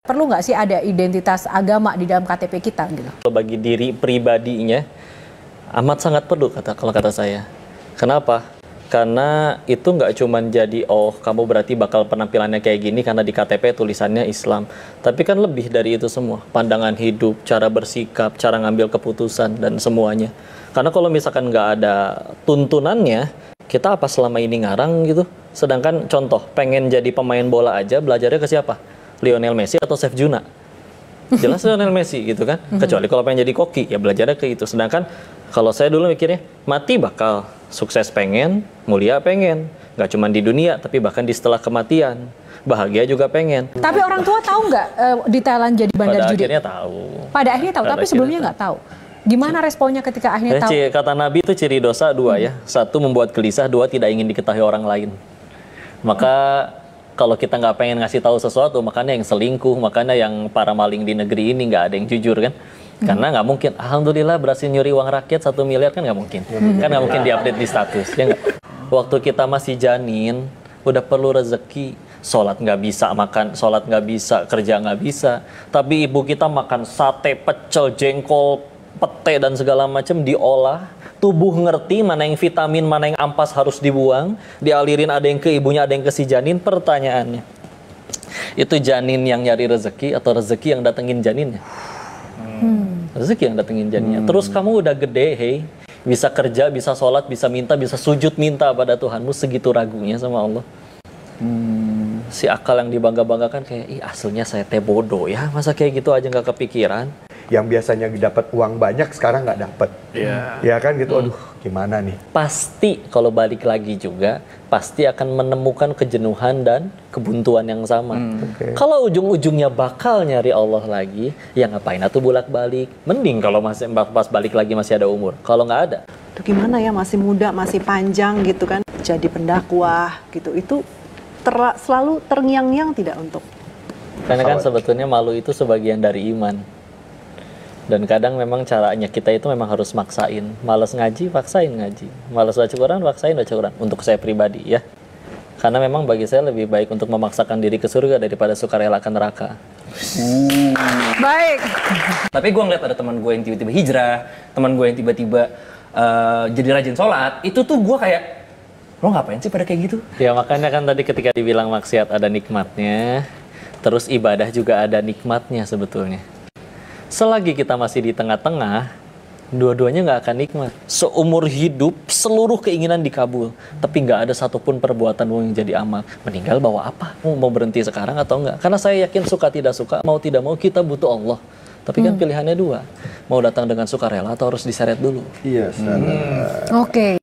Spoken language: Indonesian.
Perlu nggak sih ada identitas agama di dalam KTP kita gitu? Bagi diri pribadinya amat sangat perlu kalau kata saya. Kenapa? Karena itu nggak cuma jadi kamu berarti bakal penampilannya kayak gini karena di KTP tulisannya Islam. Tapi kan lebih dari itu semua. Pandangan hidup, cara bersikap, cara ngambil keputusan dan semuanya. Karena kalau misalkan nggak ada tuntunannya, kita apa selama ini ngarang gitu. Sedangkan contoh pengen jadi pemain bola aja belajarnya ke siapa? Lionel Messi atau Chef Juna? Jelas Lionel Messi gitu kan. Kecuali kalau pengen jadi koki ya belajarnya ke itu. Sedangkan kalau saya dulu mikirnya mati bakal, sukses pengen, mulia pengen, nggak cuma di dunia tapi bahkan di setelah kematian, bahagia juga pengen. Tapi orang tua tahu nggak di Thailand jadi bandar judi? Pada akhirnya tahu. Pada akhirnya tahu, tapi sebelumnya nggak tahu. Gimana responnya ketika akhirnya tahu? Kata Nabi itu ciri dosa dua ya. Satu membuat gelisah, dua tidak ingin diketahui orang lain. Maka kalau kita nggak pengen ngasih tahu sesuatu, makanya yang selingkuh, makanya yang para maling di negeri ini nggak ada yang jujur kan? Karena nggak mungkin, alhamdulillah berhasil nyuri uang rakyat 1 miliar kan nggak mungkin. Kan nggak mungkin diupdate di status, ya nggak? Waktu kita masih janin, udah perlu rezeki, sholat nggak bisa, makan, sholat nggak bisa, kerja nggak bisa. Tapi ibu kita makan sate, pecel, jengkol, pete dan segala macam diolah. Tubuh ngerti mana yang vitamin, mana yang ampas harus dibuang, dialirin ada yang ke ibunya, ada yang ke si janin. Pertanyaannya, itu janin yang nyari rezeki atau rezeki yang datengin janinnya? Rezeki yang datengin janinnya. Terus kamu udah gede, hey, bisa kerja, bisa sholat, bisa minta, bisa sujud minta pada Tuhanmu, segitu ragunya sama Allah. Si akal yang dibangga-banggakan kayak, ih aslinya saya teh bodoh ya, masa kayak gitu aja nggak kepikiran. Yang biasanya dapat uang banyak sekarang nggak dapat, ya kan gitu. Aduh, gimana nih? Pasti kalau balik lagi juga pasti akan menemukan kejenuhan dan kebuntuan yang sama. Kalau ujung-ujungnya bakal nyari Allah lagi, ya ngapain atuh bolak-balik? Mending kalau masih pas balik lagi masih ada umur. Kalau nggak ada, itu gimana ya, masih muda, masih panjang gitu kan, jadi pendakwah gitu, itu selalu terngiang-ngiang tidak untuk? Karena kan sebetulnya malu itu sebagian dari iman. Dan kadang memang caranya kita itu memang harus maksain. Malas ngaji, paksain ngaji. Malas baca Quran, paksain baca Quran. Untuk saya pribadi ya. Karena memang bagi saya lebih baik untuk memaksakan diri ke surga daripada sukarela ke neraka. Baik. Tapi gue ngeliat ada teman gue yang tiba-tiba hijrah, teman gue yang tiba-tiba jadi rajin sholat. Itu tuh gue kayak, lo ngapain sih pada kayak gitu? Ya makanya kan tadi ketika dibilang maksiat ada nikmatnya, terus ibadah juga ada nikmatnya sebetulnya. Selagi kita masih di tengah-tengah, dua-duanya nggak akan nikmat. Seumur hidup, seluruh keinginan dikabul. Tapi nggak ada satupun perbuatanmu yang jadi amal. Meninggal bawa apa? Mau berhenti sekarang atau enggak? Karena saya yakin suka tidak suka, mau tidak mau kita butuh Allah. Tapi kan pilihannya dua. Mau datang dengan sukarela atau harus diseret dulu? Iya, Oke.